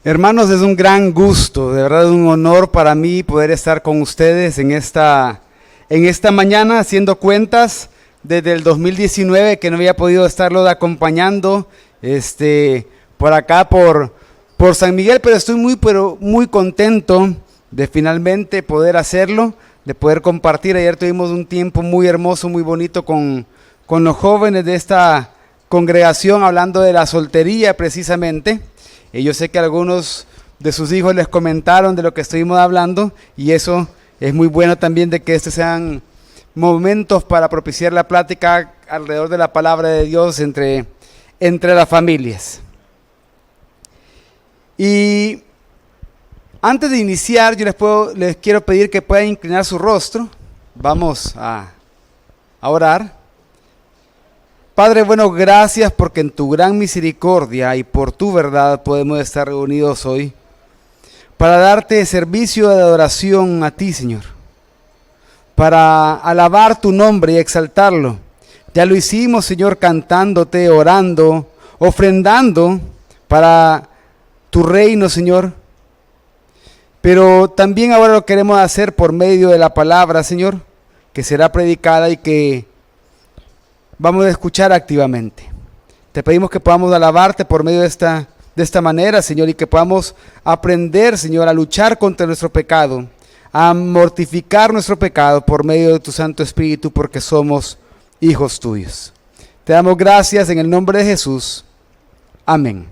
Hermanos, es un gran gusto, de verdad un honor para mí poder estar con ustedes en esta mañana haciendo cuentas desde el 2019 que no había podido estarlo acompañando por acá por San Miguel, pero estoy muy contento de finalmente poder hacerlo, de poder compartir. Ayer tuvimos un tiempo muy hermoso, muy bonito con los jóvenes de esta congregación hablando de la soltería precisamente. Y yo sé que algunos de sus hijos les comentaron de lo que estuvimos hablando y eso es muy bueno también, de que estos sean momentos para propiciar la plática alrededor de la palabra de Dios entre las familias. Y antes de iniciar, yo les quiero pedir que puedan inclinar su rostro. Vamos a orar. Padre bueno, gracias porque en tu gran misericordia y por tu verdad podemos estar reunidos hoy para darte servicio de adoración a ti, Señor, para alabar tu nombre y exaltarlo. Ya lo hicimos, Señor, cantándote, orando, ofrendando para tu reino, Señor. Pero también ahora lo queremos hacer por medio de la palabra, Señor, que será predicada y que vamos a escuchar activamente. Te pedimos que podamos alabarte por medio de esta manera, Señor, y que podamos aprender, Señor, a luchar contra nuestro pecado, a mortificar nuestro pecado por medio de tu Santo Espíritu, porque somos hijos tuyos. Te damos gracias en el nombre de Jesús. Amén.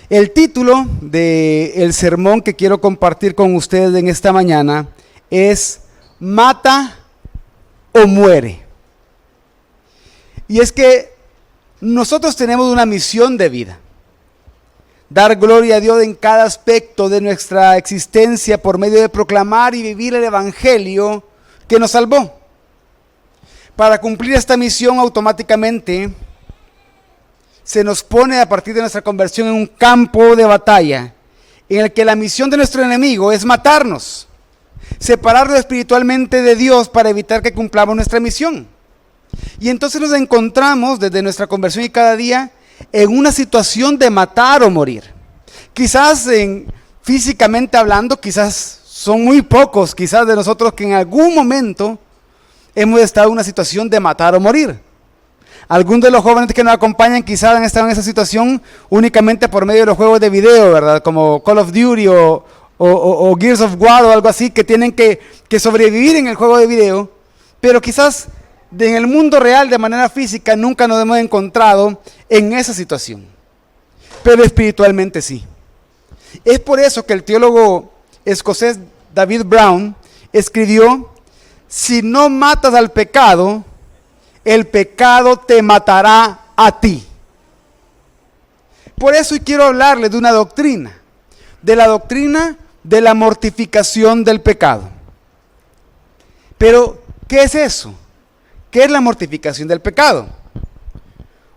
El título del sermón que quiero compartir con ustedes en esta mañana es Mata o muere. Y es que nosotros tenemos una misión de vida: dar gloria a Dios en cada aspecto de nuestra existencia por medio de proclamar y vivir el evangelio que nos salvó. Para cumplir esta misión, automáticamente se nos pone, a partir de nuestra conversión, en un campo de batalla en el que la misión de nuestro enemigo es matarnos, separarnos espiritualmente de Dios para evitar que cumplamos nuestra misión. Y entonces nos encontramos desde nuestra conversión y cada día en una situación de matar o morir. Quizás físicamente hablando, quizás son muy pocos, quizás de nosotros, que en algún momento hemos estado en una situación de matar o morir. Algunos de los jóvenes que nos acompañan quizás han estado en esa situación únicamente por medio de los juegos de video, ¿verdad? Como Call of Duty o Gears of War o algo así, que tienen que sobrevivir en el juego de video, pero quizás en el mundo real, de manera física, nunca nos hemos encontrado en esa situación, pero espiritualmente sí. Es por eso que el teólogo escocés David Brown escribió: si no matas al pecado, el pecado te matará a ti. Por eso quiero hablarles de una doctrina, de la doctrina de la mortificación del pecado. Pero, ¿qué es eso? ¿Qué es la mortificación del pecado?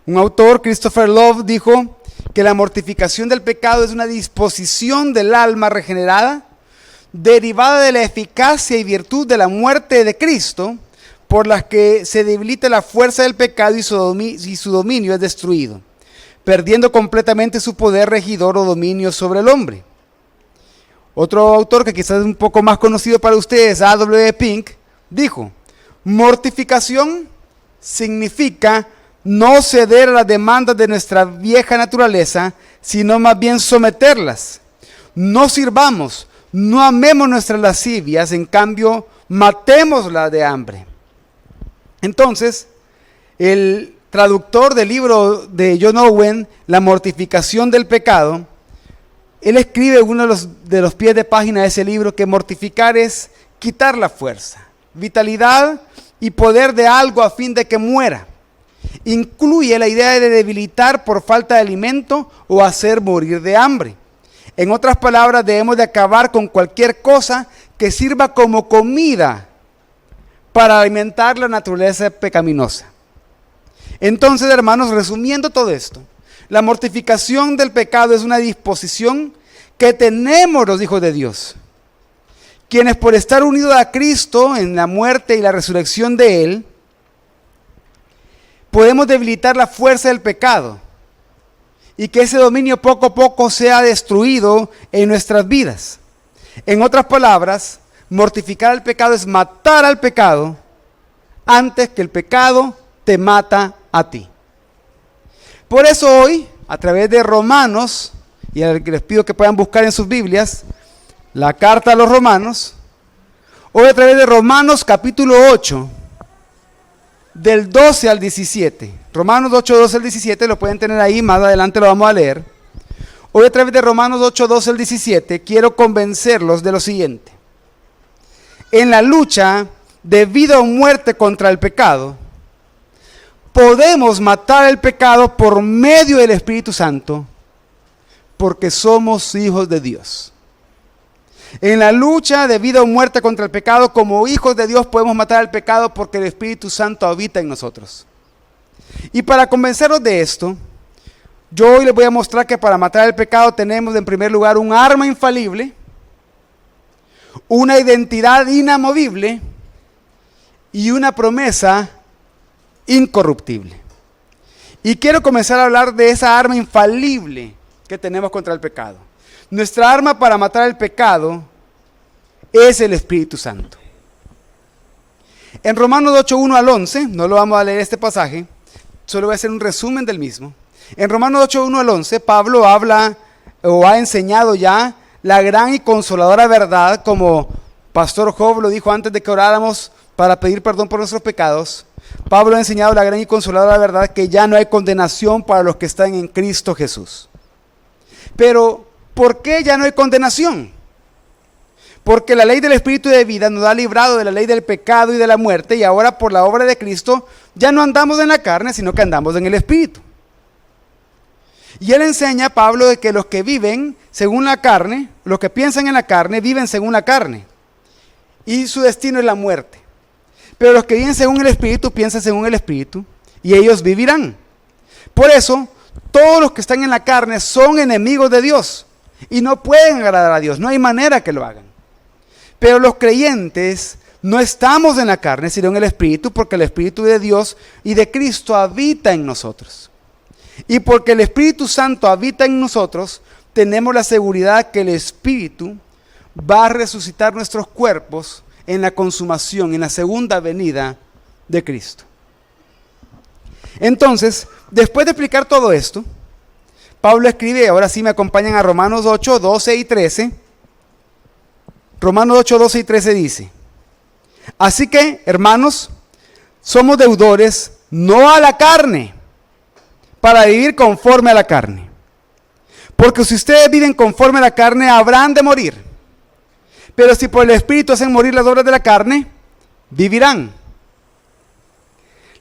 Un autor, Christopher Love, dijo que la mortificación del pecado es una disposición del alma regenerada derivada de la eficacia y virtud de la muerte de Cristo, por las que se debilita la fuerza del pecado y su dominio es destruido, perdiendo completamente su poder regidor o dominio sobre el hombre. Otro autor que quizás es un poco más conocido para ustedes, A.W. Pink, dijo: mortificación significa no ceder a las demandas de nuestra vieja naturaleza, sino más bien someterlas. No sirvamos, no amemos nuestras lascivias, en cambio, matémoslas de hambre. Entonces, el traductor del libro de John Owen, La mortificación del pecado, él escribe uno de los pies de página de ese libro que mortificar es quitar la fuerza, vitalidad y poder de algo a fin de que muera. Incluye la idea de debilitar por falta de alimento o hacer morir de hambre. En otras palabras, debemos de acabar con cualquier cosa que sirva como comida para alimentar la naturaleza pecaminosa. Entonces, hermanos, resumiendo todo esto, la mortificación del pecado es una disposición que tenemos los hijos de Dios, quienes por estar unidos a Cristo en la muerte y la resurrección de Él, podemos debilitar la fuerza del pecado y que ese dominio poco a poco sea destruido en nuestras vidas. En otras palabras, mortificar al pecado es matar al pecado antes que el pecado te mata a ti. Por eso hoy, a través de Romanos, y les pido que puedan buscar en sus Biblias la carta a los Romanos, hoy a través de Romanos capítulo 8, del 12 al 17. Romanos 8, 12 al 17, lo pueden tener ahí, más adelante lo vamos a leer. Hoy a través de Romanos 8, 12 al 17, quiero convencerlos de lo siguiente. En la lucha de vida o muerte contra el pecado, podemos matar el pecado por medio del Espíritu Santo, porque somos hijos de Dios. En la lucha de vida o muerte contra el pecado, como hijos de Dios podemos matar al pecado porque el Espíritu Santo habita en nosotros. Y para convencernos de esto, yo hoy les voy a mostrar que para matar el pecado tenemos en primer lugar un arma infalible, una identidad inamovible y una promesa incorruptible. Y quiero comenzar a hablar de esa arma infalible que tenemos contra el pecado. Nuestra arma para matar el pecado es el Espíritu Santo. En Romanos 8, 1 al 11, no lo vamos a leer este pasaje, solo voy a hacer un resumen del mismo. En Romanos 8, 1 al 11, Pablo habla o ha enseñado ya la gran y consoladora verdad, como Pastor Job lo dijo antes de que oráramos para pedir perdón por nuestros pecados. Pablo ha enseñado la gran y consoladora verdad que ya no hay condenación para los que están en Cristo Jesús. Pero, ¿por qué ya no hay condenación? Porque la ley del Espíritu de vida nos ha librado de la ley del pecado y de la muerte, y ahora por la obra de Cristo ya no andamos en la carne, sino que andamos en el Espíritu. Y él enseña, Pablo, de que los que viven según la carne, los que piensan en la carne, viven según la carne. Y su destino es la muerte. Pero los que viven según el Espíritu, piensan según el Espíritu, y ellos vivirán. Por eso, todos los que están en la carne son enemigos de Dios y no pueden agradar a Dios, no hay manera que lo hagan. Pero los creyentes no estamos en la carne, sino en el Espíritu, porque el Espíritu de Dios y de Cristo habita en nosotros. Y porque el Espíritu Santo habita en nosotros, tenemos la seguridad que el Espíritu va a resucitar nuestros cuerpos en la consumación, en la segunda venida de Cristo. Entonces, después de explicar todo esto, Pablo escribe, ahora sí me acompañan a Romanos 8, 12 y 13. Romanos 8, 12 y 13 dice: así que, hermanos, somos deudores no a la carne, para vivir conforme a la carne. Porque si ustedes viven conforme a la carne, habrán de morir. Pero si por el Espíritu hacen morir las obras de la carne, vivirán.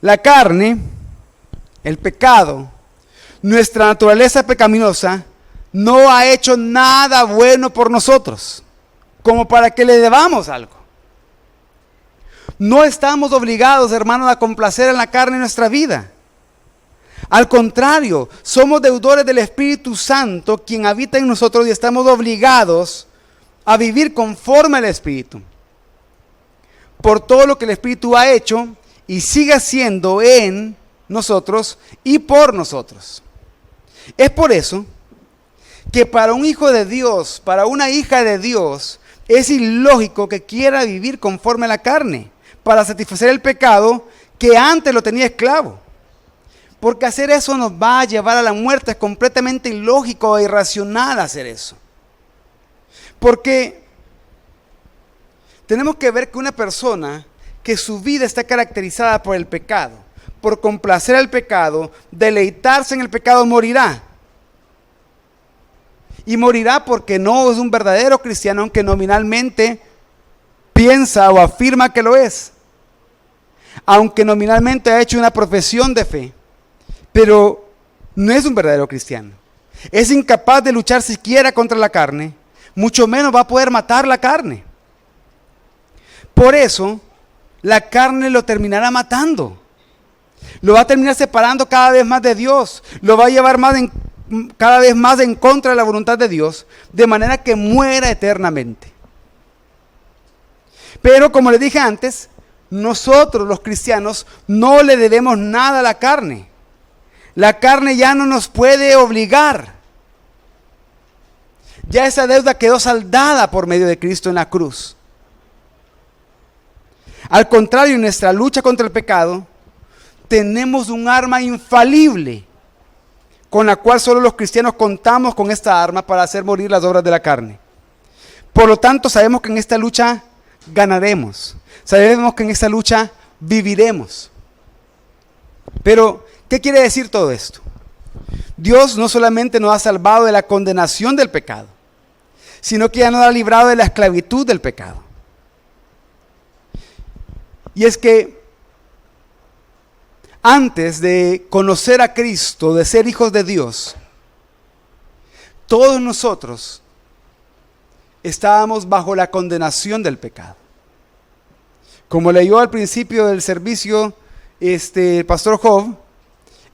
La carne, el pecado, nuestra naturaleza pecaminosa, no ha hecho nada bueno por nosotros, como para que le debamos algo. No estamos obligados, hermanos, a complacer en la carne en nuestra vida. Al contrario, somos deudores del Espíritu Santo, quien habita en nosotros, y estamos obligados a vivir conforme al Espíritu, por todo lo que el Espíritu ha hecho y sigue haciendo en nosotros y por nosotros. Es por eso que para un hijo de Dios, para una hija de Dios, es ilógico que quiera vivir conforme a la carne, para satisfacer el pecado que antes lo tenía esclavo. Porque hacer eso nos va a llevar a la muerte. Es completamente ilógico e irracional hacer eso. Porque tenemos que ver que una persona que su vida está caracterizada por el pecado, por complacer al pecado, deleitarse en el pecado, morirá. Y morirá porque no es un verdadero cristiano, aunque nominalmente piensa o afirma que lo es. Aunque nominalmente ha hecho una profesión de fe, pero no es un verdadero cristiano. Es incapaz de luchar siquiera contra la carne, mucho menos va a poder matar la carne. Por eso, la carne lo terminará matando. Lo va a terminar separando cada vez más de Dios. Lo va a llevar cada vez más en contra de la voluntad de Dios, de manera que muera eternamente. Pero como les dije antes, nosotros los cristianos no le debemos nada a la carne. La carne ya no nos puede obligar. Ya esa deuda quedó saldada por medio de Cristo en la cruz. Al contrario, en nuestra lucha contra el pecado, tenemos un arma infalible, con la cual solo los cristianos contamos con esta arma para hacer morir las obras de la carne. Por lo tanto, sabemos que en esta lucha ganaremos. Sabemos que en esta lucha viviremos. Pero, ¿qué quiere decir todo esto? Dios no solamente nos ha salvado de la condenación del pecado, sino que ya nos ha librado de la esclavitud del pecado. Y es que antes de conocer a Cristo, de ser hijos de Dios, todos nosotros estábamos bajo la condenación del pecado. Como leyó al principio del servicio el pastor Job,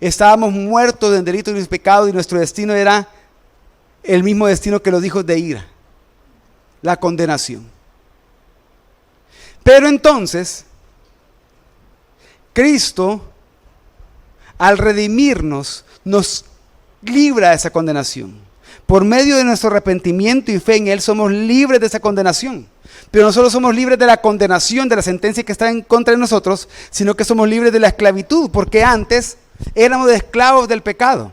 estábamos muertos en delitos y pecado, y nuestro destino era el mismo destino que los hijos de ira, la condenación. Pero entonces, Cristo, al redimirnos, nos libra de esa condenación. Por medio de nuestro arrepentimiento y fe en Él, somos libres de esa condenación. Pero no solo somos libres de la condenación, de la sentencia que está en contra de nosotros, sino que somos libres de la esclavitud, porque antes éramos esclavos del pecado.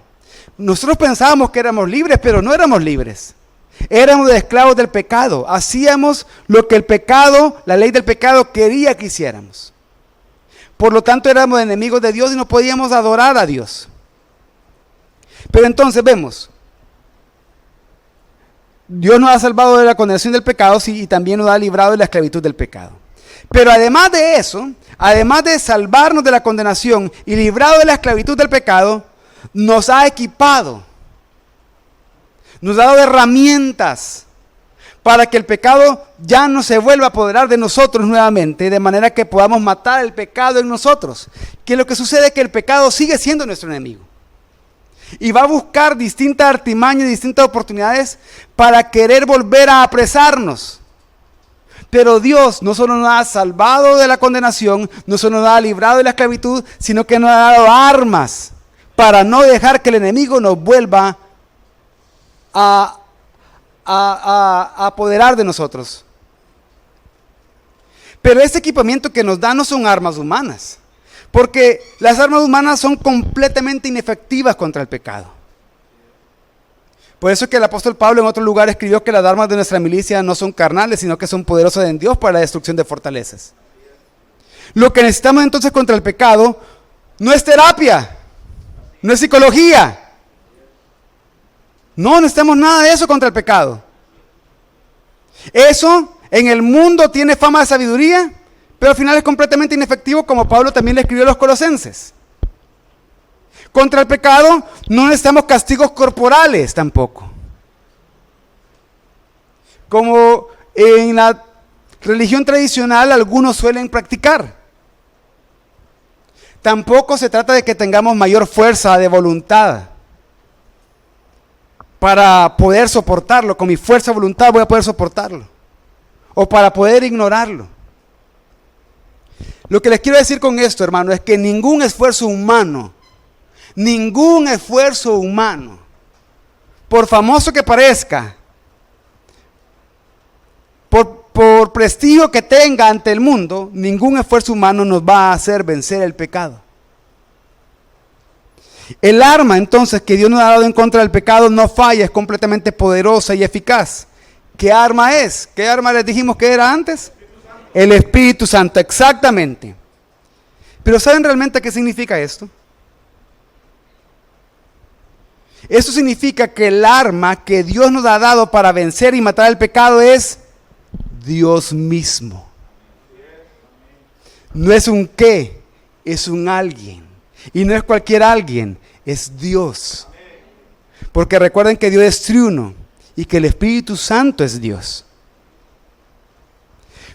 Nosotros pensábamos que éramos libres, pero no éramos libres. Éramos esclavos del pecado. Hacíamos lo que el pecado, la ley del pecado, quería que hiciéramos. Por lo tanto, éramos enemigos de Dios y no podíamos adorar a Dios. Pero entonces vemos, Dios nos ha salvado de la condenación del pecado, sí, y también nos ha librado de la esclavitud del pecado. Pero además de eso, además de salvarnos de la condenación y librado de la esclavitud del pecado, nos ha equipado, nos ha dado herramientas para que el pecado ya no se vuelva a apoderar de nosotros nuevamente, de manera que podamos matar el pecado en nosotros. Que lo que sucede es que el pecado sigue siendo nuestro enemigo. Y va a buscar distintas artimañas, distintas oportunidades para querer volver a apresarnos. Pero Dios no solo nos ha salvado de la condenación, no solo nos ha librado de la esclavitud, sino que nos ha dado armas para no dejar que el enemigo nos vuelva a apoderar de nosotros. Pero este equipamiento que nos da no son armas humanas, porque las armas humanas son completamente inefectivas contra el pecado. Por eso es que el apóstol Pablo en otro lugar escribió que las armas de nuestra milicia no son carnales, sino que son poderosas en Dios para la destrucción de fortalezas. Lo que necesitamos entonces contra el pecado no es terapia, no es psicología. No necesitamos nada de eso contra el pecado. Eso en el mundo tiene fama de sabiduría, pero al final es completamente inefectivo, como Pablo también le escribió a los colosenses. Contra el pecado no necesitamos castigos corporales tampoco, como en la religión tradicional algunos suelen practicar. Tampoco se trata de que tengamos mayor fuerza de voluntad para poder soportarlo. Con mi fuerza de voluntad voy a poder soportarlo, o para poder ignorarlo. Lo que les quiero decir con esto, hermano, es que ningún esfuerzo humano, por famoso que parezca, por prestigio que tenga ante el mundo, ningún esfuerzo humano nos va a hacer vencer el pecado. El arma entonces que Dios nos ha dado en contra del pecado no falla, es completamente poderosa y eficaz. ¿Qué arma es? ¿Qué arma les dijimos que era antes? El Espíritu Santo, exactamente. Pero ¿saben realmente qué significa esto? Esto significa que el arma que Dios nos ha dado para vencer y matar el pecado es Dios mismo. No es un qué, es un alguien. Y no es cualquier alguien, es Dios. Porque recuerden que Dios es triuno y que el Espíritu Santo es Dios.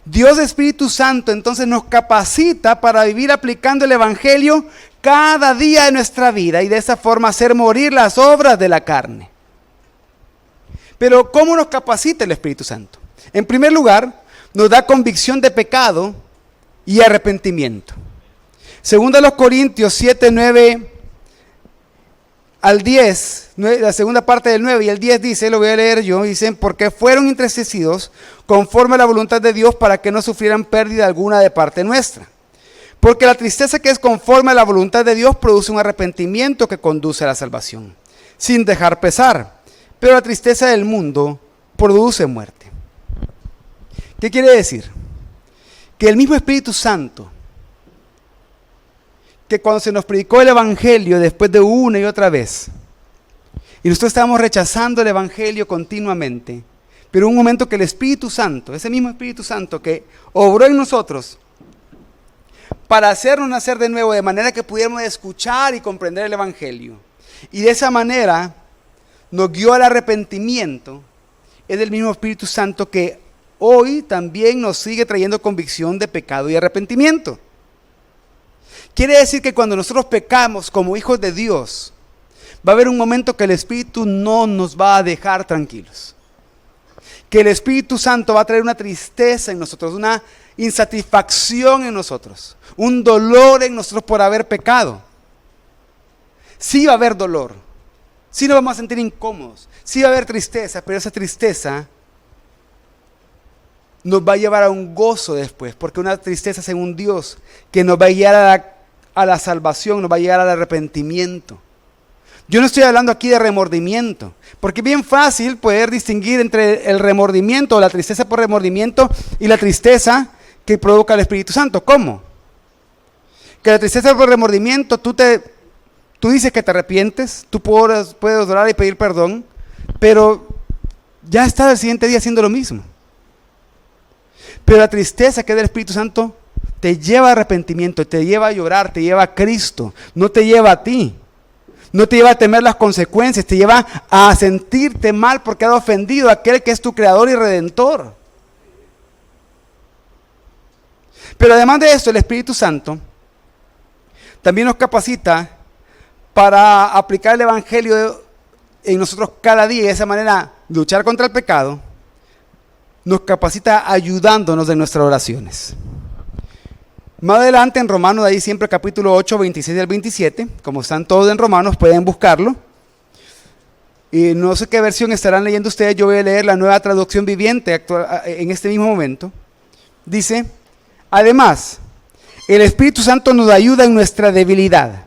Dios Espíritu Santo entonces nos capacita para vivir aplicando el Evangelio cada día de nuestra vida y de esa forma hacer morir las obras de la carne. Pero ¿cómo nos capacita el Espíritu Santo? En primer lugar, nos da convicción de pecado y arrepentimiento. Segunda a los Corintios 7, 9 al 10, la segunda parte del 9 y el 10 dice, lo voy a leer yo, dicen, porque fueron entristecidos conforme a la voluntad de Dios para que no sufrieran pérdida alguna de parte nuestra. Porque la tristeza que es conforme a la voluntad de Dios produce un arrepentimiento que conduce a la salvación, sin dejar pesar. Pero la tristeza del mundo produce muerte. ¿Qué quiere decir? Que el mismo Espíritu Santo, que cuando se nos predicó el Evangelio después de una y otra vez, y nosotros estábamos rechazando el Evangelio continuamente, pero un momento que el Espíritu Santo, ese mismo Espíritu Santo que obró en nosotros, para hacernos nacer de nuevo, de manera que pudiéramos escuchar y comprender el Evangelio, y de esa manera nos guió al arrepentimiento, es el mismo Espíritu Santo que hoy también nos sigue trayendo convicción de pecado y arrepentimiento. Quiere decir que cuando nosotros pecamos como hijos de Dios, va a haber un momento que el Espíritu no nos va a dejar tranquilos. Que el Espíritu Santo va a traer una tristeza en nosotros, una insatisfacción en nosotros, un dolor en nosotros por haber pecado. Sí va a haber dolor, sí nos vamos a sentir incómodos, sí va a haber tristeza, pero esa tristeza nos va a llevar a un gozo después, porque una tristeza según Dios que nos va a guiar a la salvación, nos va a llegar al arrepentimiento. Yo no estoy hablando aquí de remordimiento, porque es bien fácil poder distinguir entre el remordimiento o la tristeza por remordimiento y la tristeza que provoca el Espíritu Santo. ¿Cómo? Que la tristeza por remordimiento, tú dices que te arrepientes, tú puedes orar y pedir perdón, pero ya estás el siguiente día haciendo lo mismo. Pero la tristeza que es del Espíritu Santo te lleva a arrepentimiento, te lleva a llorar, te lleva a Cristo, no te lleva a ti. No te lleva a temer las consecuencias, te lleva a sentirte mal porque has ofendido a aquel que es tu creador y redentor. Pero además de esto, el Espíritu Santo también nos capacita para aplicar el Evangelio en nosotros cada día y de esa manera luchar contra el pecado. Nos capacita ayudándonos en nuestras oraciones. Más adelante en Romanos, ahí siempre capítulo 8, 26 al 27, como están todos en Romanos, pueden buscarlo. Y no sé qué versión estarán leyendo ustedes, yo voy a leer la Nueva Traducción Viviente en este mismo momento. Dice, además, el Espíritu Santo nos ayuda en nuestra debilidad.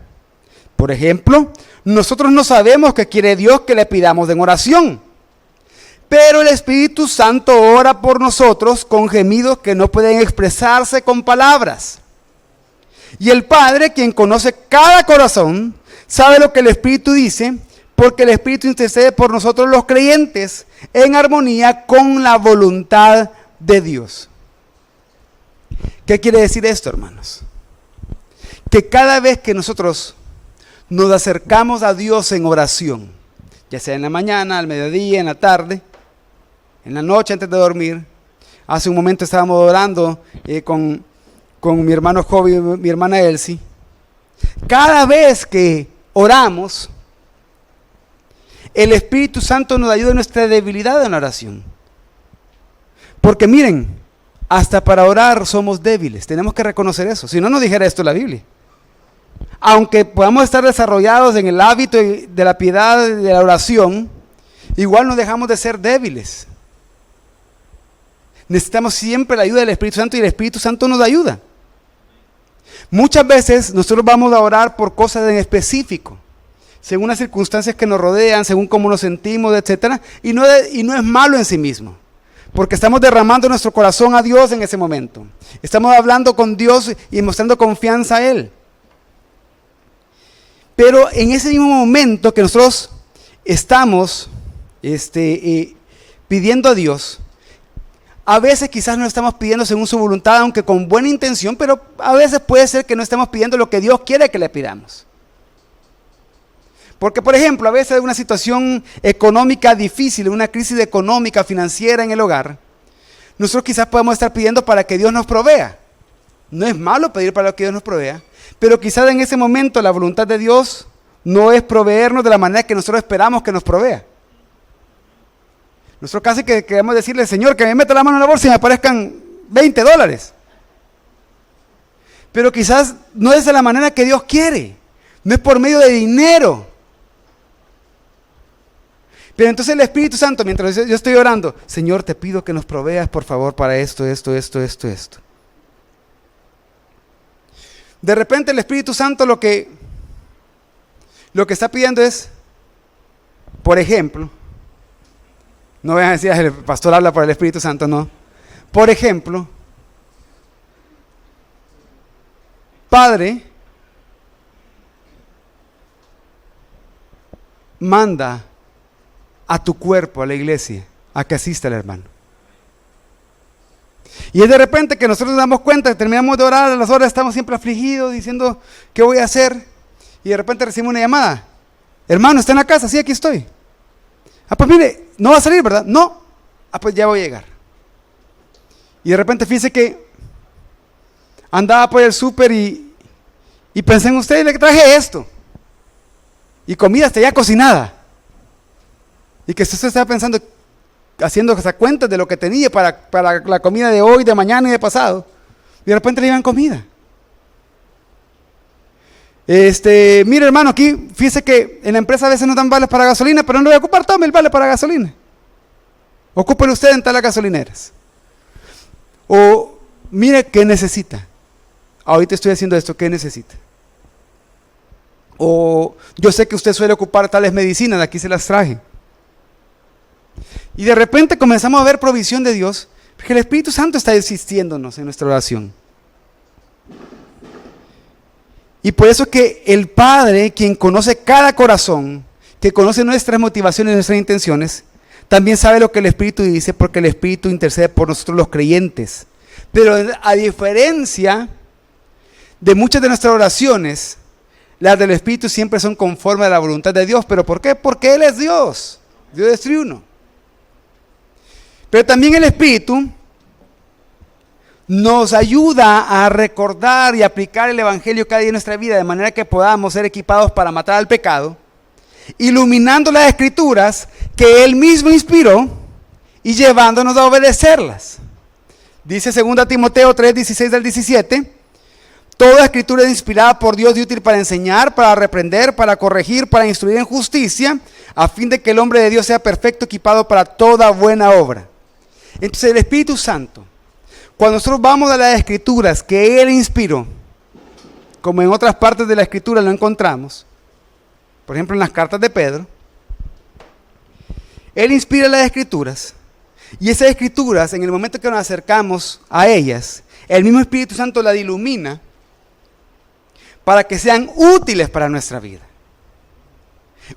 Por ejemplo, nosotros no sabemos qué quiere Dios que le pidamos en oración. Pero el Espíritu Santo ora por nosotros con gemidos que no pueden expresarse con palabras. Y el Padre, quien conoce cada corazón, sabe lo que el Espíritu dice, porque el Espíritu intercede por nosotros los creyentes en armonía con la voluntad de Dios. ¿Qué quiere decir esto, hermanos? Que cada vez que nosotros nos acercamos a Dios en oración, ya sea en la mañana, al mediodía, en la tarde, en la noche antes de dormir. Hace un momento estábamos orando con mi hermano Joby y mi hermana Elsie. Cada vez que oramos, el Espíritu Santo nos ayuda en nuestra debilidad en la oración. Porque miren, hasta para orar somos débiles. Tenemos que reconocer eso. Si no, nos dijera esto la Biblia. Aunque podamos estar desarrollados en el hábito de la piedad y de la oración, igual no dejamos de ser débiles. Necesitamos siempre la ayuda del Espíritu Santo y el Espíritu Santo nos ayuda. Muchas veces nosotros vamos a orar por cosas en específico, según las circunstancias que nos rodean, según cómo nos sentimos, etc. Y no es malo en sí mismo, porque estamos derramando nuestro corazón a Dios en ese momento. Estamos hablando con Dios y mostrando confianza a Él. Pero en ese mismo momento que nosotros estamos pidiendo a Dios, a veces quizás no estamos pidiendo según su voluntad, aunque con buena intención, pero a veces puede ser que no estemos pidiendo lo que Dios quiere que le pidamos. Porque, por ejemplo, a veces hay una situación económica difícil, una crisis económica, financiera en el hogar. Nosotros quizás podemos estar pidiendo para que Dios nos provea. No es malo pedir para que Dios nos provea, pero quizás en ese momento la voluntad de Dios no es proveernos de la manera que nosotros esperamos que nos provea. Nosotros casi que queremos decirle, Señor, que me meta la mano en la bolsa y me aparezcan $20. Pero quizás no es de la manera que Dios quiere. No es por medio de dinero. Pero entonces el Espíritu Santo, mientras yo estoy orando, Señor, te pido que nos proveas, por favor, para esto. De repente el Espíritu Santo lo que está pidiendo es, por ejemplo, no vayan a decir, el pastor habla por el Espíritu Santo, no. Por ejemplo, Padre, manda a tu cuerpo, a la iglesia, a que asista el hermano. Y es de repente que nosotros nos damos cuenta que terminamos de orar, a las horas estamos siempre afligidos, diciendo, ¿qué voy a hacer? Y de repente recibimos una llamada. Hermano, ¿está en la casa? Sí, aquí estoy. Ah, pues mire, no va a salir, ¿verdad? No. Ah, pues ya voy a llegar. Y de repente fíjese que andaba por el súper y pensé en usted y le traje esto. Y comida hasta ya cocinada. Y que usted estaba pensando, haciendo esa cuenta de lo que tenía para la comida de hoy, de mañana y de pasado. Y de repente le iban comida. Mire hermano, aquí fíjese que en la empresa a veces nos dan vales para gasolina, pero no lo voy a ocupar, tome el vale para gasolina. Ocúpelo usted en las gasolineras. O mire qué necesita. Ahorita estoy haciendo esto, ¿qué necesita? O yo sé que usted suele ocupar tales medicinas, aquí se las traje. Y de repente comenzamos a ver provisión de Dios, porque el Espíritu Santo está asistiéndonos en nuestra oración. Y por eso es que el Padre, quien conoce cada corazón, que conoce nuestras motivaciones y nuestras intenciones, también sabe lo que el Espíritu dice, porque el Espíritu intercede por nosotros los creyentes. Pero a diferencia de muchas de nuestras oraciones, las del Espíritu siempre son conforme a la voluntad de Dios. ¿Pero por qué? Porque Él es Dios. Dios es triuno. Pero también el Espíritu nos ayuda a recordar y aplicar el Evangelio cada día en nuestra vida, de manera que podamos ser equipados para matar al pecado, iluminando las Escrituras que Él mismo inspiró y llevándonos a obedecerlas. Dice 2 Timoteo 3, 16 al 17, toda Escritura es inspirada por Dios y útil para enseñar, para reprender, para corregir, para instruir en justicia, a fin de que el hombre de Dios sea perfecto, equipado para toda buena obra. Entonces el Espíritu Santo, cuando nosotros vamos a las Escrituras que Él inspiró, como en otras partes de la Escritura lo encontramos, por ejemplo en las cartas de Pedro, Él inspira las Escrituras, y esas Escrituras, en el momento que nos acercamos a ellas, el mismo Espíritu Santo las ilumina para que sean útiles para nuestra vida.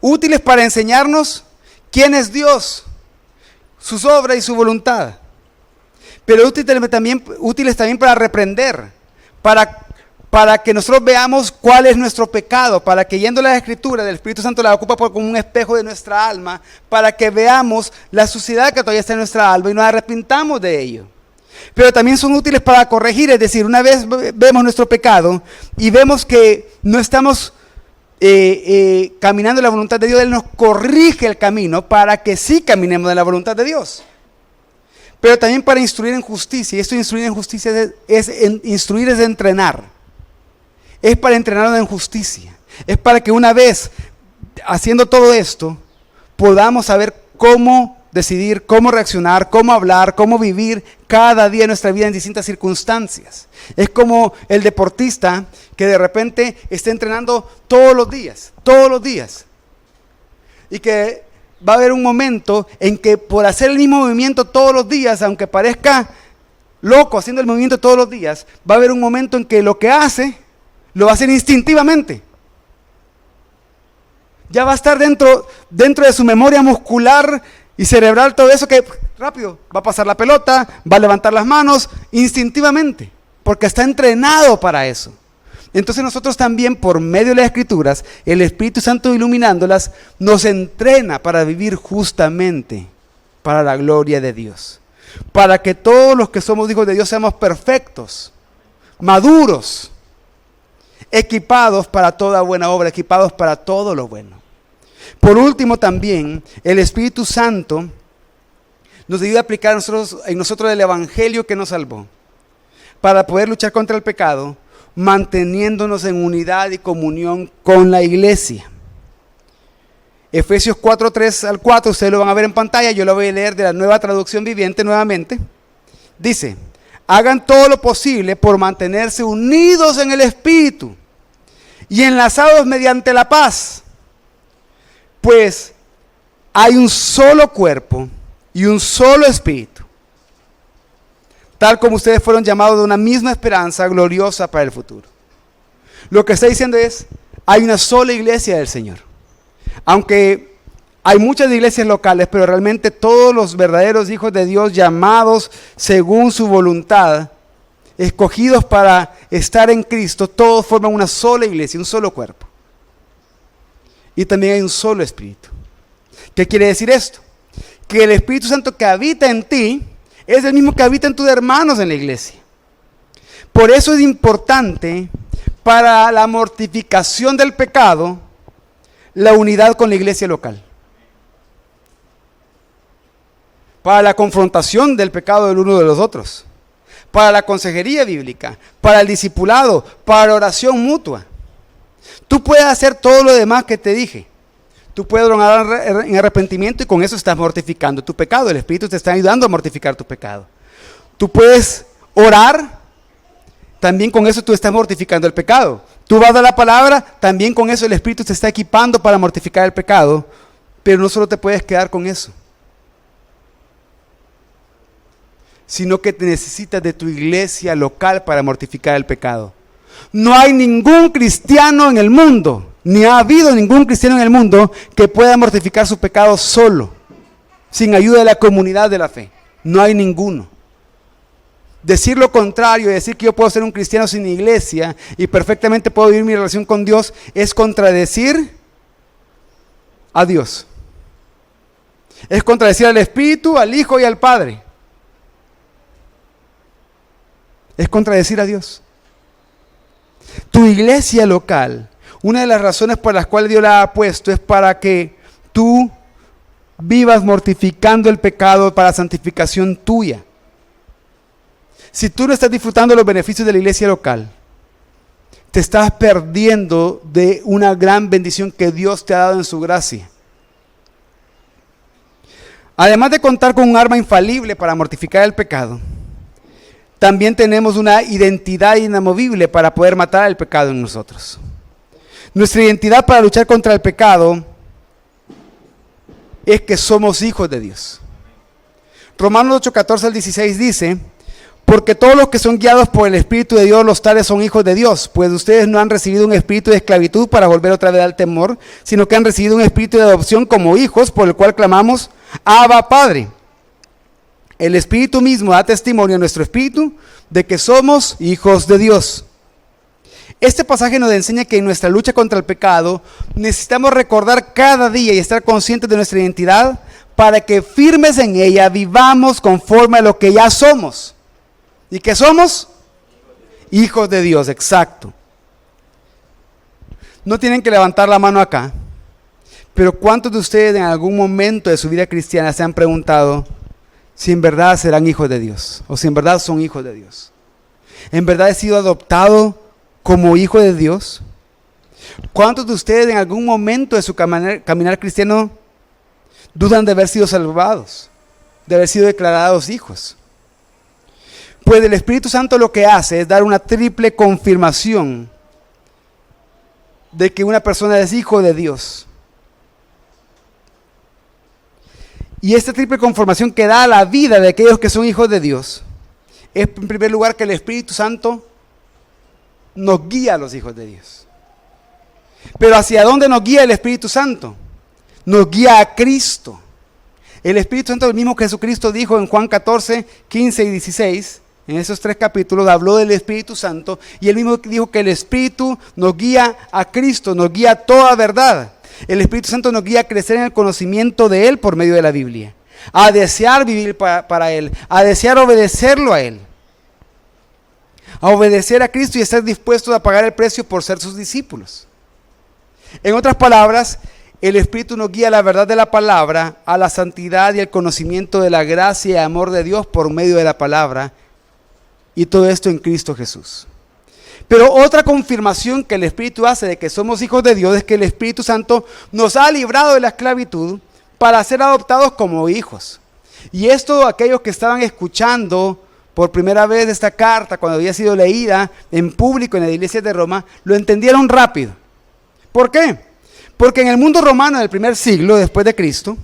Útiles para enseñarnos quién es Dios, sus obras y su voluntad. Pero útiles también para reprender, para que nosotros veamos cuál es nuestro pecado, para que yendo a las Escrituras, el Espíritu Santo la ocupa como un espejo de nuestra alma, para que veamos la suciedad que todavía está en nuestra alma y nos arrepintamos de ello. Pero también son útiles para corregir, es decir, una vez vemos nuestro pecado y vemos que no estamos caminando en la voluntad de Dios, Él nos corrige el camino para que sí caminemos en la voluntad de Dios. Pero también para instruir en justicia, y esto de instruir en justicia instruir es entrenar. Es para entrenarnos en justicia. Es para que una vez haciendo todo esto, podamos saber cómo decidir, cómo reaccionar, cómo hablar, cómo vivir cada día de nuestra vida en distintas circunstancias. Es como el deportista que de repente está entrenando todos los días. Y que va a haber un momento en que por hacer el mismo movimiento todos los días, aunque parezca loco haciendo el movimiento todos los días, va a haber un momento en que lo que hace, lo va a hacer instintivamente. Ya va a estar dentro de su memoria muscular y cerebral todo eso que rápido va a pasar la pelota, va a levantar las manos instintivamente, porque está entrenado para eso. Entonces nosotros también por medio de las Escrituras, el Espíritu Santo iluminándolas, nos entrena para vivir justamente para la gloria de Dios. Para que todos los que somos hijos de Dios seamos perfectos, maduros, equipados para toda buena obra, equipados para todo lo bueno. Por último también, el Espíritu Santo nos ayuda a aplicar en nosotros el Evangelio que nos salvó, para poder luchar contra el pecado, manteniéndonos en unidad y comunión con la iglesia. Efesios 4, 3 al 4, ustedes lo van a ver en pantalla, yo lo voy a leer de la Nueva Traducción Viviente nuevamente. Dice, hagan todo lo posible por mantenerse unidos en el Espíritu y enlazados mediante la paz, pues hay un solo cuerpo y un solo Espíritu, tal como ustedes fueron llamados de una misma esperanza gloriosa para el futuro. Lo que está diciendo es, hay una sola iglesia del Señor. Aunque hay muchas iglesias locales, pero realmente todos los verdaderos hijos de Dios llamados según su voluntad, escogidos para estar en Cristo, todos forman una sola iglesia, un solo cuerpo. Y también hay un solo Espíritu. ¿Qué quiere decir esto? Que el Espíritu Santo que habita en ti es el mismo que habita en tus hermanos en la iglesia. Por eso es importante para la mortificación del pecado la unidad con la iglesia local. Para la confrontación del pecado del uno de los otros. Para la consejería bíblica. Para el discipulado. Para la oración mutua. Tú puedes hacer todo lo demás que te dije. Tú puedes orar en arrepentimiento y con eso estás mortificando tu pecado. El Espíritu te está ayudando a mortificar tu pecado. Tú puedes orar. También con eso tú estás mortificando el pecado. Tú vas a la palabra, también con eso el Espíritu te está equipando para mortificar el pecado, pero no solo te puedes quedar con eso, sino que te necesitas de tu iglesia local para mortificar el pecado. No hay ningún cristiano en el mundo, ni ha habido ningún cristiano en el mundo que pueda mortificar su pecado solo, sin ayuda de la comunidad de la fe. No hay ninguno. Decir lo contrario, decir que yo puedo ser un cristiano sin iglesia y perfectamente puedo vivir mi relación con Dios, es contradecir a Dios. Es contradecir al Espíritu, al Hijo y al Padre. Es contradecir a Dios. Tu iglesia local, una de las razones por las cuales Dios la ha puesto es para que tú vivas mortificando el pecado para santificación tuya. Si tú no estás disfrutando los beneficios de la iglesia local, te estás perdiendo de una gran bendición que Dios te ha dado en su gracia. Además de contar con un arma infalible para mortificar el pecado, también tenemos una identidad inamovible para poder matar el pecado en nosotros. Nuestra identidad para luchar contra el pecado es que somos hijos de Dios. Romanos 8, 14 al 16 dice, porque todos los que son guiados por el Espíritu de Dios, los tales son hijos de Dios, pues ustedes no han recibido un espíritu de esclavitud para volver otra vez al temor, sino que han recibido un espíritu de adopción como hijos, por el cual clamamos, Abba, Padre. El Espíritu mismo da testimonio a nuestro espíritu de que somos hijos de Dios. Este pasaje nos enseña que en nuestra lucha contra el pecado necesitamos recordar cada día y estar conscientes de nuestra identidad para que firmes en ella vivamos conforme a lo que ya somos. ¿Y qué somos? Hijos de Dios, exacto. No tienen que levantar la mano acá, pero ¿cuántos de ustedes en algún momento de su vida cristiana se han preguntado si en verdad serán hijos de Dios o si en verdad son hijos de Dios? ¿En verdad he sido adoptado como hijo de Dios? ¿Cuántos de ustedes en algún momento de su caminar cristiano dudan de haber sido salvados, de haber sido declarados hijos? Pues el Espíritu Santo lo que hace es dar una triple confirmación de que una persona es hijo de Dios. Y esta triple confirmación que da a la vida de aquellos que son hijos de Dios es en primer lugar que el Espíritu Santo nos guía a los hijos de Dios. Pero ¿hacia dónde nos guía el Espíritu Santo? Nos guía a Cristo. El Espíritu Santo, el mismo que Jesucristo dijo en Juan 14, 15 y 16, en esos 3 capítulos habló del Espíritu Santo y él mismo dijo que el Espíritu nos guía a Cristo, nos guía a toda verdad. El Espíritu Santo nos guía a crecer en el conocimiento de Él por medio de la Biblia, a desear vivir para Él, a desear obedecerlo a Él, a obedecer a Cristo y estar dispuestos a pagar el precio por ser sus discípulos. En otras palabras, el Espíritu nos guía a la verdad de la palabra, a la santidad y el conocimiento de la gracia y amor de Dios por medio de la palabra, y todo esto en Cristo Jesús. Pero otra confirmación que el Espíritu hace de que somos hijos de Dios es que el Espíritu Santo nos ha librado de la esclavitud para ser adoptados como hijos. Y esto aquellos que estaban escuchando por primera vez esta carta, cuando había sido leída en público en la iglesia de Roma, lo entendieron rápido. ¿Por qué? Porque en el mundo romano del primer siglo después de Cristo,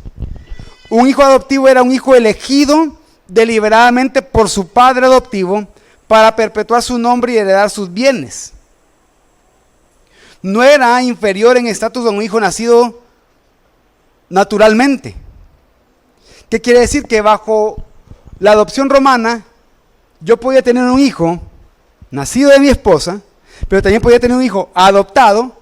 un hijo adoptivo era un hijo elegido deliberadamente por su padre adoptivo para perpetuar su nombre y heredar sus bienes. No era inferior en estatus a un hijo nacido naturalmente. ¿Qué quiere decir? Que bajo la adopción romana, yo podía tener un hijo nacido de mi esposa, pero también podía tener un hijo adoptado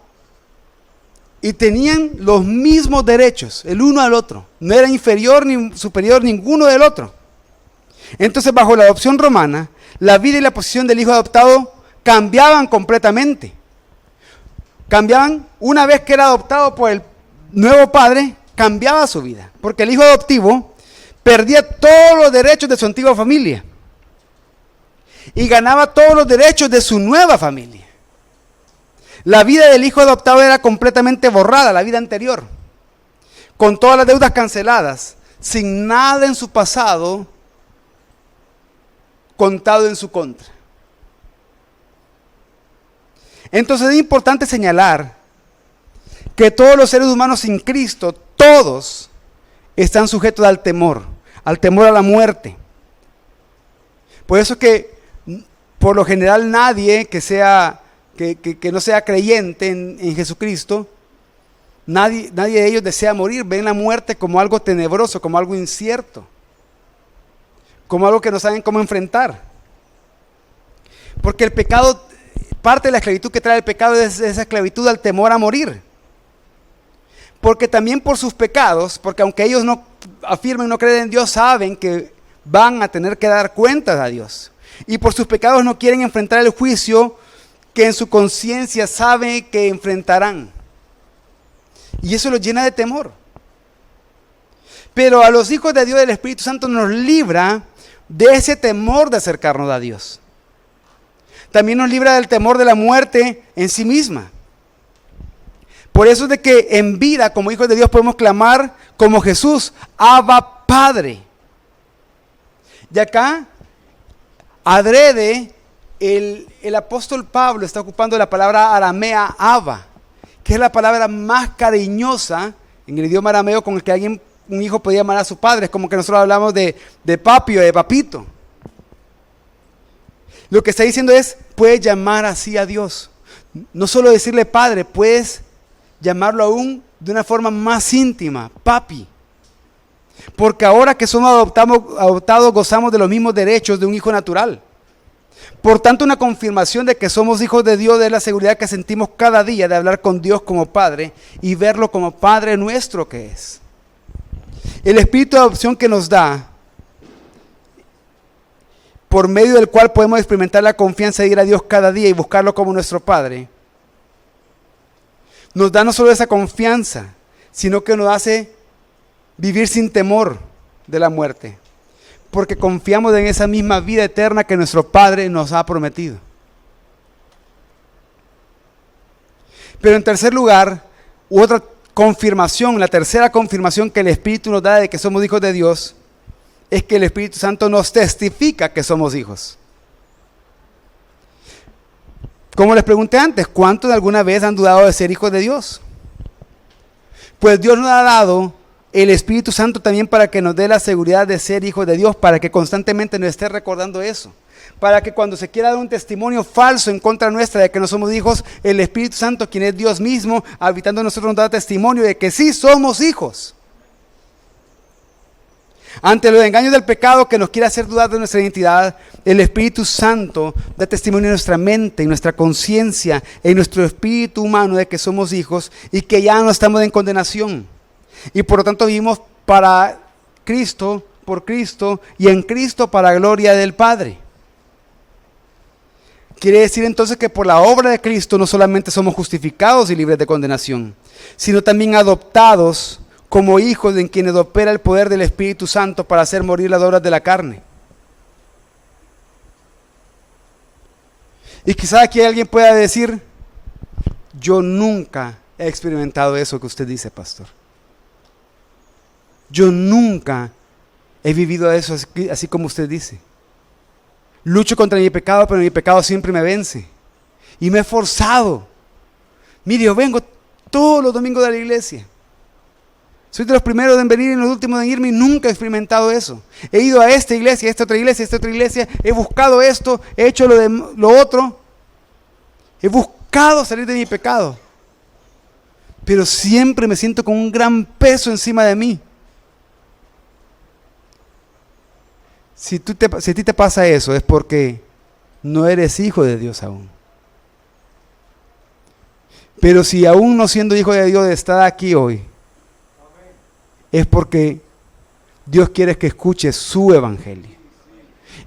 y tenían los mismos derechos, el uno al otro. No era inferior ni superior ninguno del otro. Entonces, bajo la adopción romana, la vida y la posición del hijo adoptado cambiaban completamente. Cambiaban una vez que era adoptado por el nuevo padre, cambiaba su vida. Porque el hijo adoptivo perdía todos los derechos de su antigua familia y ganaba todos los derechos de su nueva familia. La vida del hijo adoptado era completamente borrada, la vida anterior, con todas las deudas canceladas, sin nada en su pasado contado en su contra. Entonces es importante señalar que todos los seres humanos sin Cristo, todos están sujetos al temor a la muerte. Por eso que por lo general nadie que no sea creyente en Jesucristo, nadie de ellos desea morir. Ven la muerte como algo tenebroso, como algo incierto, como algo que no saben cómo enfrentar. Porque el pecado, parte de la esclavitud que trae el pecado es esa esclavitud al temor a morir. Porque también por sus pecados, porque aunque ellos no afirmen, no creen en Dios, saben que van a tener que dar cuentas a Dios. Y por sus pecados no quieren enfrentar el juicio que en su conciencia saben que enfrentarán. Y eso los llena de temor. Pero a los hijos de Dios, el Espíritu Santo nos libra de ese temor de acercarnos a Dios. También nos libra del temor de la muerte en sí misma. Por eso es de que en vida, como hijos de Dios, podemos clamar como Jesús, Abba Padre. Y acá, adrede, el apóstol Pablo está ocupando la palabra aramea Abba, que es la palabra más cariñosa en el idioma arameo con el que un hijo podía llamar a su padre. Es como que nosotros hablamos de papi o de papito. Lo que está diciendo es, puedes llamar así a Dios. No solo decirle padre, puedes llamarlo aún de una forma más íntima, papi. Porque ahora que somos adoptados, gozamos de los mismos derechos de un hijo natural. Por tanto, una confirmación de que somos hijos de Dios es la seguridad que sentimos cada día de hablar con Dios como Padre y verlo como Padre nuestro que es. El espíritu de adopción que nos da, por medio del cual podemos experimentar la confianza de ir a Dios cada día y buscarlo como nuestro Padre, nos da no solo esa confianza, sino que nos hace vivir sin temor de la muerte, porque confiamos en esa misma vida eterna que nuestro Padre nos ha prometido. Pero en tercer lugar, otra confirmación, la tercera confirmación que el Espíritu nos da de que somos hijos de Dios, es que el Espíritu Santo nos testifica que somos hijos. Como les pregunté antes, ¿cuántos de alguna vez han dudado de ser hijos de Dios? Pues Dios nos ha dado el Espíritu Santo también para que nos dé la seguridad de ser hijos de Dios, para que constantemente nos esté recordando eso. Para que cuando se quiera dar un testimonio falso en contra nuestra de que no somos hijos, el Espíritu Santo, quien es Dios mismo, habitando en nosotros, nos da testimonio de que sí somos hijos. Ante los engaños del pecado que nos quiere hacer dudar de nuestra identidad, el Espíritu Santo da testimonio en nuestra mente, en nuestra conciencia, en nuestro espíritu humano de que somos hijos y que ya no estamos en condenación. Y por lo tanto vivimos para Cristo, por Cristo y en Cristo para gloria del Padre. Quiere decir entonces que por la obra de Cristo no solamente somos justificados y libres de condenación, sino también adoptados como hijos en quienes opera el poder del Espíritu Santo para hacer morir las obras de la carne. Y quizá aquí alguien pueda decir, yo nunca he experimentado eso que usted dice, pastor. Yo nunca he vivido eso así como usted dice. Lucho contra mi pecado, pero mi pecado siempre me vence. Y me he forzado. Mire, yo vengo todos los domingos de la iglesia. Soy de los primeros en venir y los últimos en irme y nunca he experimentado eso. He ido a esta iglesia, a esta otra iglesia, a esta otra iglesia. He buscado esto, he hecho lo otro. He buscado salir de mi pecado. Pero siempre me siento con un gran peso encima de mí. Si a ti te pasa eso, es porque no eres hijo de Dios aún. Pero si aún no siendo hijo de Dios estás aquí hoy, es porque Dios quiere que escuches su evangelio.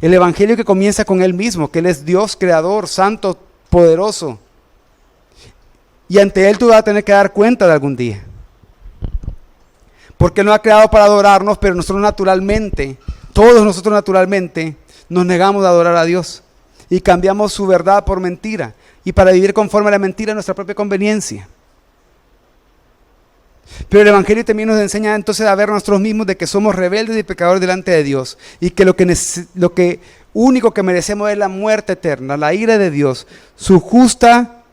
El evangelio que comienza con Él mismo, que Él es Dios, creador, santo, poderoso. Y ante Él tú vas a tener que dar cuenta de algún día. Porque Él nos ha creado para adorarnos, pero nosotros naturalmente, todos nosotros naturalmente, nos negamos a adorar a Dios. Y cambiamos su verdad por mentira. Y para vivir conforme a la mentira a nuestra propia conveniencia. Pero el evangelio también nos enseña entonces a ver nosotros mismos de que somos rebeldes y pecadores delante de Dios. Y que lo que único que merecemos es la muerte eterna, la ira de Dios. Su justa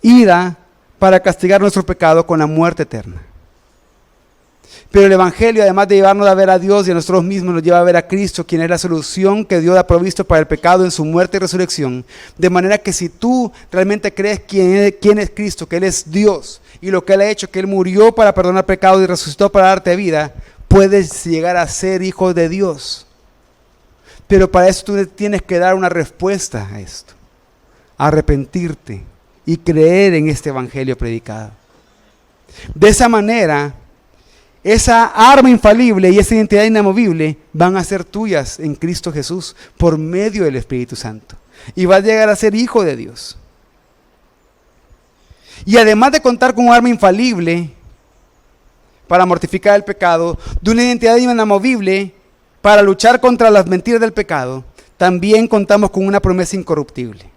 ira para castigar nuestro pecado con la muerte eterna. Pero el evangelio, además de llevarnos a ver a Dios y a nosotros mismos, nos lleva a ver a Cristo, quien es la solución que Dios ha provisto para el pecado en su muerte y resurrección. De manera que si tú realmente crees quién es Cristo, que Él es Dios, y lo que Él ha hecho, que Él murió para perdonar pecados y resucitó para darte vida, puedes llegar a ser hijo de Dios. Pero para eso tú tienes que dar una respuesta a esto. Arrepentirte y creer en este evangelio predicado. De esa manera, esa arma infalible y esa identidad inamovible van a ser tuyas en Cristo Jesús por medio del Espíritu Santo. Y vas a llegar a ser hijo de Dios. Y además de contar con un arma infalible para mortificar el pecado, de una identidad inamovible para luchar contra las mentiras del pecado, también contamos con una promesa incorruptible.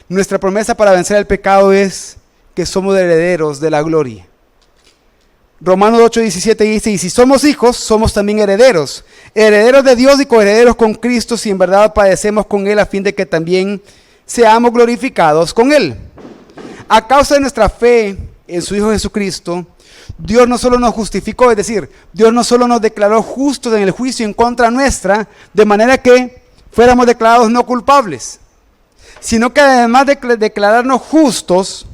Nuestra promesa para vencer el pecado es que somos herederos de la gloria. Romanos 8:17 dice, y si somos hijos, somos también herederos, herederos de Dios y coherederos con Cristo, si en verdad padecemos con Él, a fin de que también seamos glorificados con Él. A causa de nuestra fe en su Hijo Jesucristo, Dios no solo nos justificó, es decir, Dios no solo nos declaró justos en el juicio en contra nuestra, de manera que fuéramos declarados no culpables, sino que además de declararnos justos,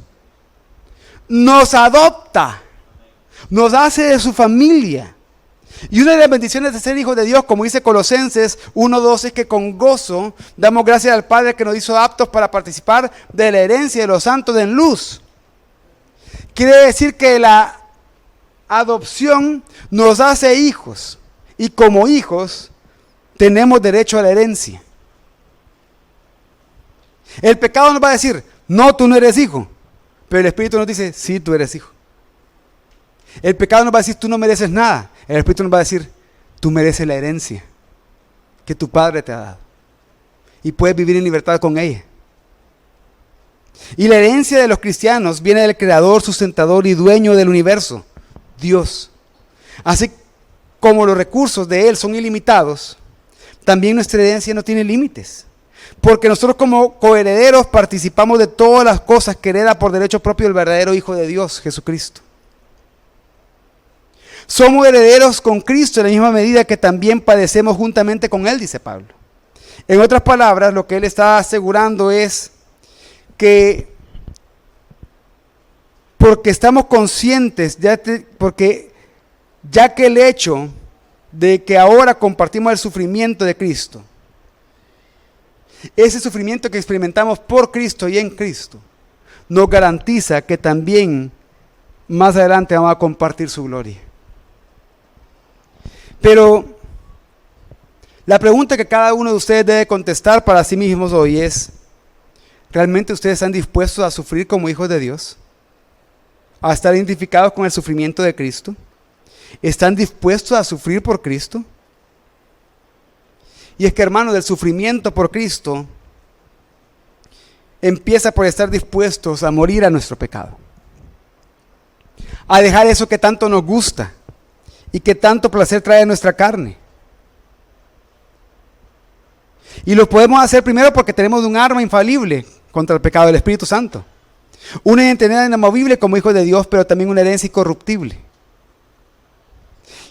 nos adopta. Nos hace de su familia. Y una de las bendiciones de ser hijos de Dios, como dice Colosenses 1:12, es que con gozo damos gracias al Padre que nos hizo aptos para participar de la herencia de los santos en luz. Quiere decir que la adopción nos hace hijos. Y como hijos tenemos derecho a la herencia. El pecado nos va a decir, no, tú no eres hijo. Pero el Espíritu nos dice, sí, tú eres hijo. El pecado nos va a decir, tú no mereces nada. El Espíritu nos va a decir, tú mereces la herencia que tu Padre te ha dado. Y puedes vivir en libertad con ella. Y la herencia de los cristianos viene del Creador, sustentador y dueño del universo, Dios. Así como los recursos de Él son ilimitados, también nuestra herencia no tiene límites. Porque nosotros como coherederos participamos de todas las cosas que hereda por derecho propio el verdadero Hijo de Dios, Jesucristo. Somos herederos con Cristo en la misma medida que también padecemos juntamente con Él, dice Pablo. En otras palabras, lo que Él está asegurando es que porque estamos conscientes, porque ya que el hecho de que ahora compartimos el sufrimiento de Cristo, ese sufrimiento que experimentamos por Cristo y en Cristo, nos garantiza que también más adelante vamos a compartir su gloria. Pero la pregunta que cada uno de ustedes debe contestar para sí mismos hoy es, ¿realmente ustedes están dispuestos a sufrir como hijos de Dios? ¿A estar identificados con el sufrimiento de Cristo? ¿Están dispuestos a sufrir por Cristo? Y es que, hermanos, del sufrimiento por Cristo empieza por estar dispuestos a morir a nuestro pecado. A dejar eso que tanto nos gusta y que tanto placer trae a nuestra carne. Y lo podemos hacer primero porque tenemos un arma infalible contra el pecado, del Espíritu Santo. Una identidad inamovible como hijos de Dios, pero también una herencia incorruptible.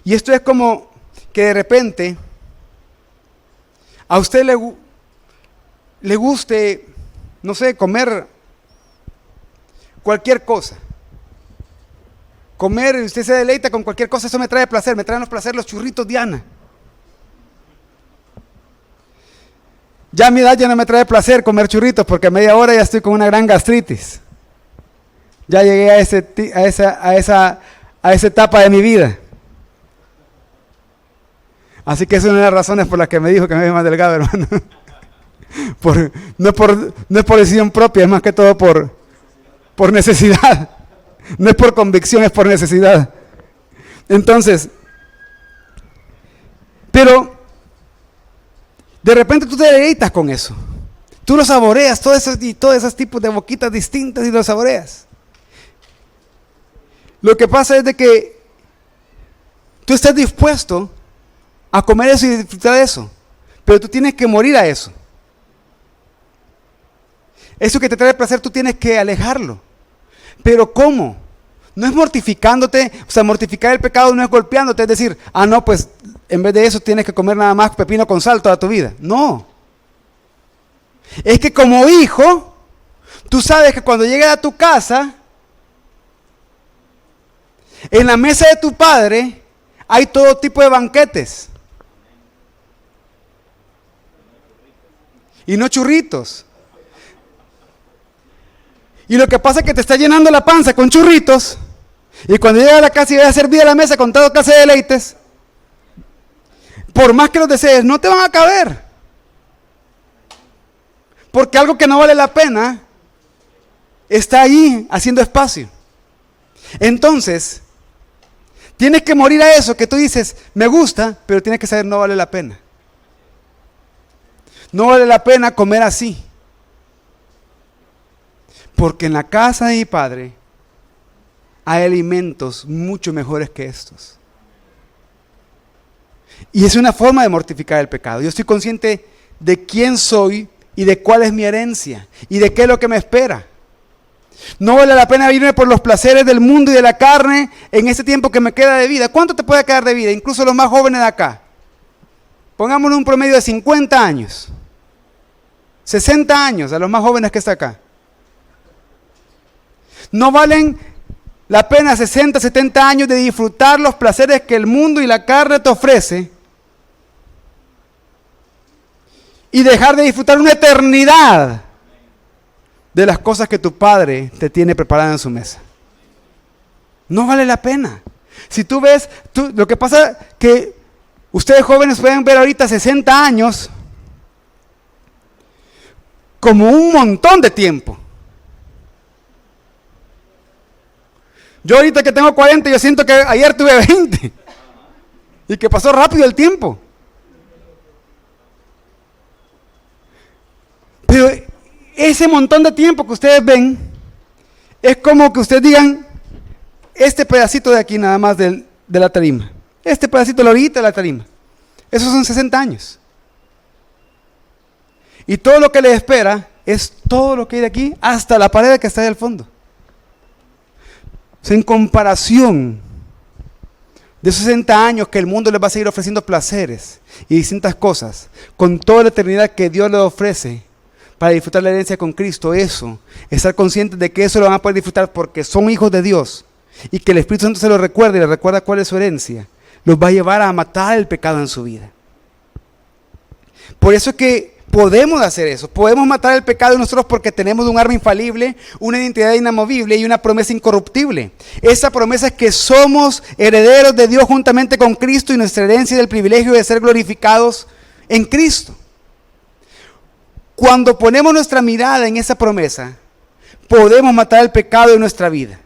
Y esto es como que de repente a usted le guste, no sé, comer cualquier cosa. Comer, usted se deleita con cualquier cosa, eso me trae placer, me traen los placeres los churritos Diana. Ya a mi edad ya no me trae placer comer churritos porque a media hora ya estoy con una gran gastritis. Ya llegué a esa etapa de mi vida. Así que esa es una de las razones por las que me dijo que me ve más delgado, hermano. No es por decisión propia, es más que todo por necesidad. No es por convicción, es por necesidad. Entonces, pero de repente tú te deleitas con eso. Tú lo saboreas, todos esos tipos de boquitas distintas y lo saboreas. Lo que pasa es de que tú estás dispuesto a comer eso y disfrutar de eso, pero tú tienes que morir a eso. Eso que te trae placer, tú tienes que alejarlo. Pero ¿cómo? No es mortificándote, o sea, mortificar el pecado no es golpeándote, es decir, no, pues en vez de eso tienes que comer nada más pepino con sal toda tu vida. No. Es que como hijo, tú sabes que cuando llegues a tu casa, en la mesa de tu padre hay todo tipo de banquetes. Y no churritos. Y lo que pasa es que te está llenando la panza con churritos. Y cuando llegas a la casa y vas a servir a la mesa con toda clase de deleites, por más que los desees, no te van a caber. Porque algo que no vale la pena está ahí haciendo espacio. Entonces, tienes que morir a eso que tú dices, me gusta, pero tienes que saber, no vale la pena. No vale la pena comer así. Porque en la casa de mi padre hay alimentos mucho mejores que estos. Y es una forma de mortificar el pecado. Yo estoy consciente de quién soy y de cuál es mi herencia y de qué es lo que me espera. No vale la pena vivirme por los placeres del mundo y de la carne en este tiempo que me queda de vida. ¿Cuánto te puede quedar de vida? Incluso los más jóvenes de acá. Pongámonos un promedio de 50 años. 60 años a los más jóvenes que está acá. No valen la pena 60, 70 años de disfrutar los placeres que el mundo y la carne te ofrece y dejar de disfrutar una eternidad de las cosas que tu padre te tiene preparadas en su mesa. No vale la pena. Si tú ves, lo que pasa que ustedes jóvenes pueden ver ahorita 60 años como un montón de tiempo. Yo ahorita que tengo 40, yo siento que ayer tuve 20 y que pasó rápido el tiempo. Pero ese montón de tiempo que ustedes ven es como que ustedes digan, este pedacito de aquí nada más de la tarima, este pedacito de la orillita de la tarima, esos son 60 años. Y todo lo que les espera es todo lo que hay de aquí hasta la pared que está ahí al fondo. O sea, en comparación de esos 60 años que el mundo les va a seguir ofreciendo placeres y distintas cosas, con toda la eternidad que Dios les ofrece para disfrutar la herencia con Cristo, eso, estar conscientes de que eso lo van a poder disfrutar porque son hijos de Dios y que el Espíritu Santo se lo recuerde y les recuerda cuál es su herencia, los va a llevar a matar el pecado en su vida. Por eso es que podemos hacer eso, podemos matar el pecado en nosotros porque tenemos un arma infalible, una identidad inamovible y una promesa incorruptible. Esa promesa es que somos herederos de Dios juntamente con Cristo y nuestra herencia del privilegio de ser glorificados en Cristo. Cuando ponemos nuestra mirada en esa promesa, podemos matar el pecado en nuestra vida.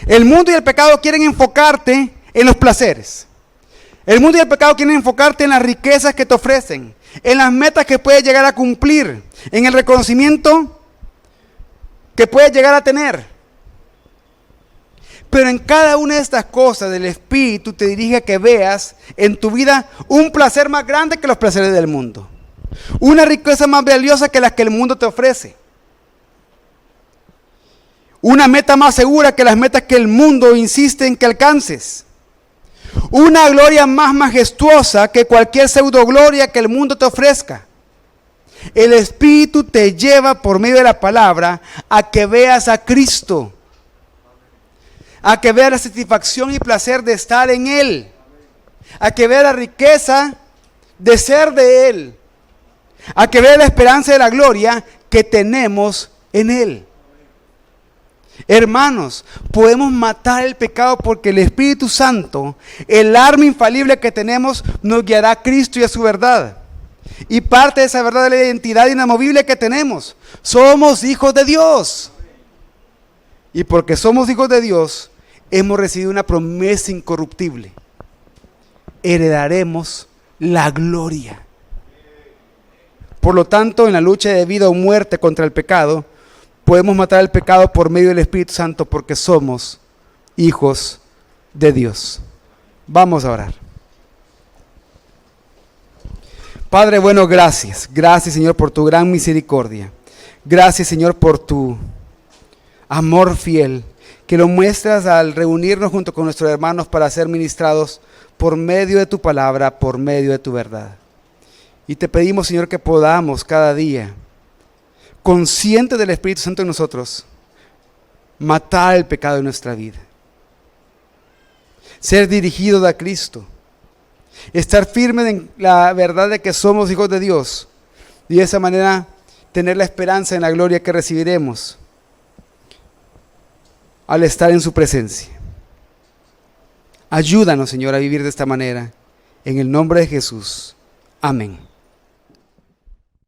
El mundo y el pecado quieren enfocarte en los placeres. El mundo y el pecado quieren enfocarte en las riquezas que te ofrecen, en las metas que puedes llegar a cumplir, en el reconocimiento que puedes llegar a tener. Pero en cada una de estas cosas del Espíritu te dirige a que veas en tu vida un placer más grande que los placeres del mundo. Una riqueza más valiosa que las que el mundo te ofrece. Una meta más segura que las metas que el mundo insiste en que alcances. Una gloria más majestuosa que cualquier pseudo gloria que el mundo te ofrezca. El Espíritu te lleva por medio de la palabra a que veas a Cristo. A que veas la satisfacción y placer de estar en Él. A que veas la riqueza de ser de Él. A que veas la esperanza de la gloria que tenemos en Él. Hermanos, podemos matar el pecado porque el Espíritu Santo, el arma infalible que tenemos, nos guiará a Cristo y a su verdad. Y parte de esa verdad es la identidad inamovible que tenemos. Somos hijos de Dios. Y porque somos hijos de Dios, hemos recibido una promesa incorruptible. Heredaremos la gloria. Por lo tanto, en la lucha de vida o muerte contra el pecado, podemos matar el pecado por medio del Espíritu Santo porque somos hijos de Dios. Vamos a orar. Padre bueno, gracias. Gracias, Señor, por tu gran misericordia. Gracias, Señor, por tu amor fiel, que lo muestras al reunirnos junto con nuestros hermanos para ser ministrados por medio de tu palabra, por medio de tu verdad. Y te pedimos, Señor, que podamos cada día, conscientes del Espíritu Santo en nosotros, matar el pecado de nuestra vida. Ser dirigidos a Cristo. Estar firmes en la verdad de que somos hijos de Dios. Y de esa manera tener la esperanza en la gloria que recibiremos al estar en su presencia. Ayúdanos, Señor, a vivir de esta manera. En el nombre de Jesús. Amén.